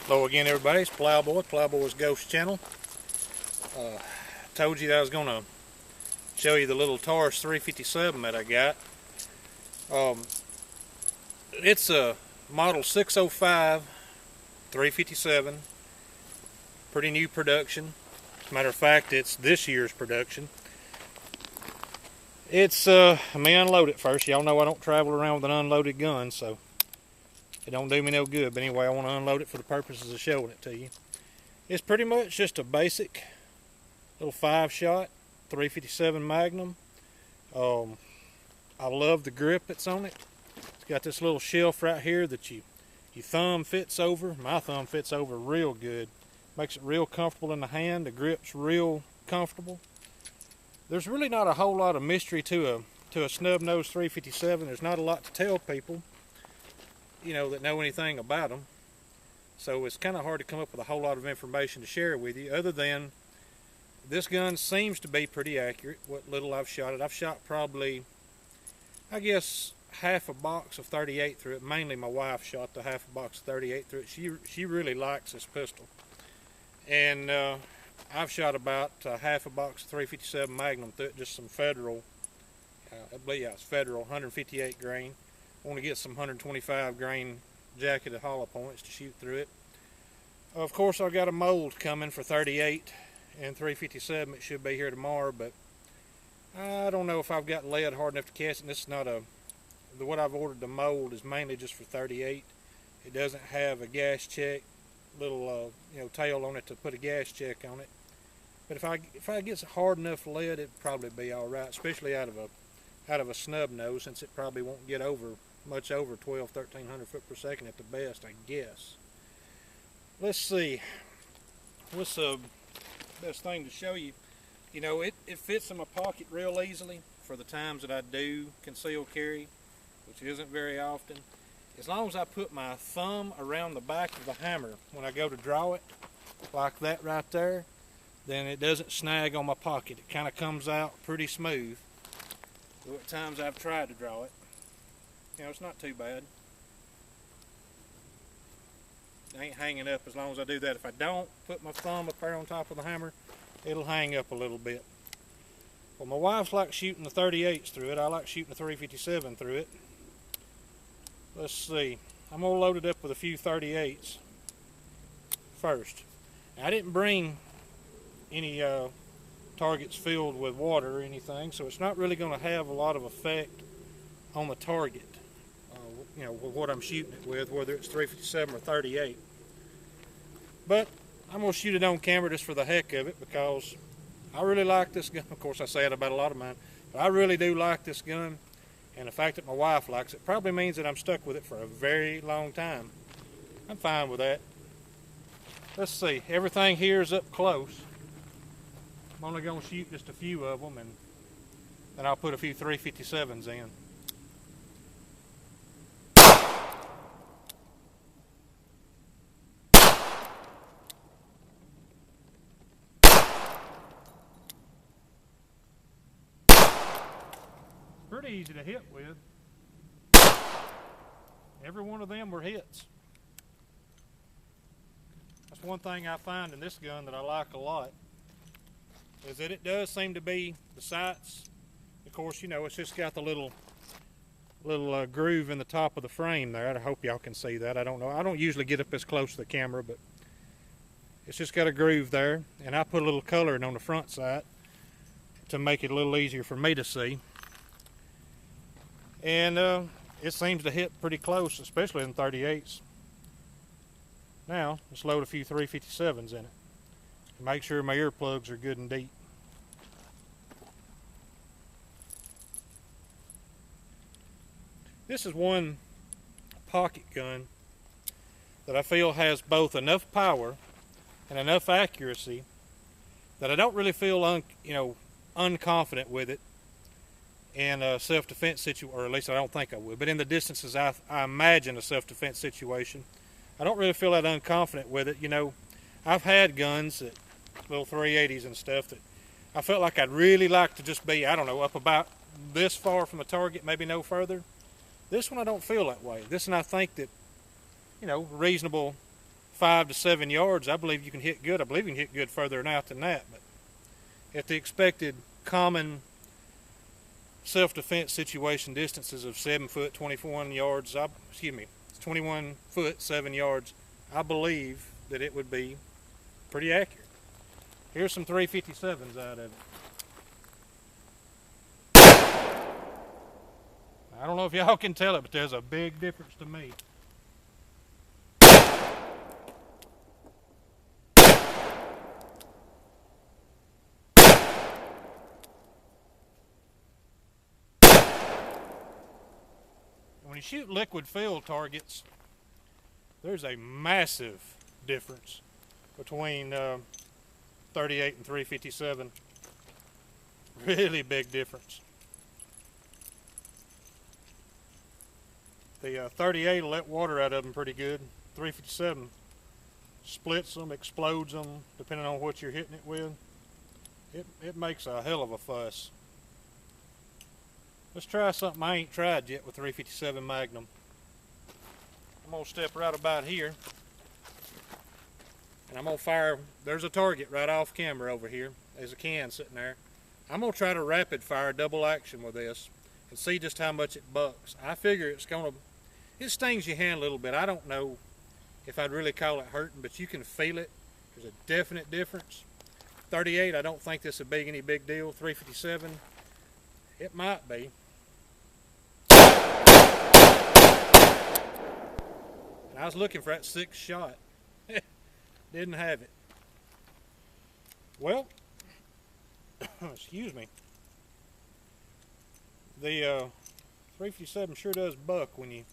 Hello again, everybody. It's Plowboy's Ghost channel. Told you that I was going to show you the little Taurus 357 that I got. It's a model 605 357. Pretty new production. As a matter of fact, it's this year's production. Let me unload it first. Y'all know I don't travel around with an unloaded gun, so it don't do me no good. But anyway, I want to unload it for the purposes of showing it to you. It's pretty much just a basic little 5-shot 357 Magnum. I love the grip that's on it. It's got this little shelf right here that your thumb fits over. My thumb fits over real good. Makes it real comfortable in the hand. The grip's real comfortable. There's really not a whole lot of mystery to a snub nose 357. There's not a lot to tell people, you know, that know anything about them. So it's kind of hard to come up with a whole lot of information to share with you, other than this gun seems to be pretty accurate. What little I've shot it, I've shot probably, I guess, half a box of 38 through it. Mainly my wife shot the half a box of 38 through it. She really likes this pistol, and I've shot about half a box of 357 Magnum through it. Just some Federal, I believe it's Federal 158 grain. I want to get some 125 grain jacketed hollow points to shoot through it. Of course, I've got a mold coming for 38 and 357. It should be here tomorrow, but I don't know if I've got lead hard enough to cast it. And this is not what I've ordered. The mold is mainly just for 38. It doesn't have a gas check, little tail on it to put a gas check on it. But if I get hard enough lead, it'd probably be all right, especially out of a snub nose, since it probably won't get much over 1,300 foot per second at the best, I guess. Let's see, what's the best thing to show you? You know, it fits in my pocket real easily for the times that I do conceal carry, which isn't very often. As long as I put my thumb around the back of the hammer when I go to draw it, like that right there, then it doesn't snag on my pocket. It kind of comes out pretty smooth. So at times I've tried to draw it, you know, it's not too bad. It ain't hanging up as long as I do that. If I don't put my thumb up there on top of the hammer, it'll hang up a little bit. Well, my wife likes shooting the 38s through it. I like shooting the 357 through it. Let's see. I'm going to load it up with a few 38s first. Now, I didn't bring any targets filled with water or anything, so it's not really going to have a lot of effect on the target, you know, with what I'm shooting it with, whether it's 357 or 38. But I'm going to shoot it on camera just for the heck of it, because I really like this gun. Of course, I say it about a lot of mine, but I really do like this gun, and the fact that my wife likes it probably means that I'm stuck with it for a very long time. I'm fine with that. Let's see, everything here is up close. I'm only going to shoot just a few of them, and then I'll put a few 357s in. Pretty easy to hit with. Every one of them were hits. That's one thing I find in this gun that I like a lot, is that it does seem to be, the sights, of course, you know, it's just got the little groove in the top of the frame there. I hope y'all can see that. I don't know. I don't usually get up as close to the camera, but it's just got a groove there. And I put a little coloring on the front sight to make it a little easier for me to see. And it seems to hit pretty close, especially in 38s. Now, let's load a few 357s in it. Make sure my earplugs are good and deep. This is one pocket gun that I feel has both enough power and enough accuracy that I don't really feel unconfident with it in a self-defense situation, or at least I don't think I would. But in the distances I imagine a self-defense situation, I don't really feel that unconfident with it. You know, I've had guns that little 380s and stuff that I felt like I'd really like to just be, I don't know, up about this far from the target, maybe no further. This one I don't feel that way. This one I think that, you know, reasonable 5 to 7 yards, I believe you can hit good. I believe you can hit good further out than that. But at the expected common self-defense situation distances of 7 foot, 21 yards, 21 foot, 7 yards, I believe that it would be pretty accurate. Here's some 357s out of it. I don't know if y'all can tell it, but there's a big difference to me. When you shoot liquid filled targets, there's a massive difference between 38 and 357. Really big difference. The 38 will let water out of them pretty good. 357 splits them, explodes them, depending on what you're hitting it with. It makes a hell of a fuss. Let's try something I ain't tried yet with 357 Magnum. I'm gonna step right about here, and I'm gonna fire. There's a target right off camera over here. There's a can sitting there. I'm gonna try to rapid fire double action with this and see just how much it bucks. I figure it stings your hand a little bit. I don't know if I'd really call it hurting, but you can feel it. There's a definite difference. 38, I don't think this would be any big deal. 357, it might be. And I was looking for that 6th shot. Didn't have it. Well, excuse me. The 357 sure does buck when you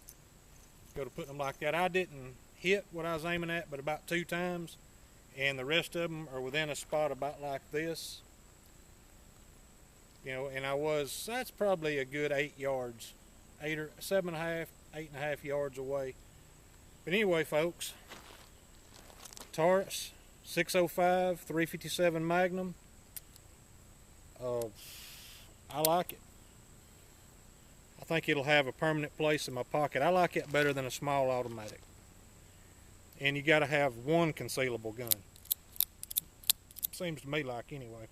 go to putting them like that. I didn't hit what I was aiming at but about 2 times, and the rest of them are within a spot about like this. You know, and that's probably a good 8 yards, 8 or 7.5, 8.5 yards away. But anyway, folks, Taurus 605 357 Magnum. I like it. I think it'll have a permanent place in my pocket. I like it better than a small automatic. And you got to have one concealable gun. Seems to me like, anyway.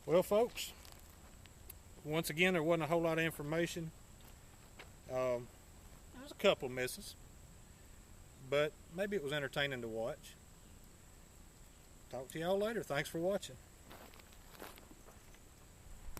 Well, folks, once again, there wasn't a whole lot of information. There's a couple of misses, but maybe it was entertaining to watch. Talk to y'all later. Thanks for watching.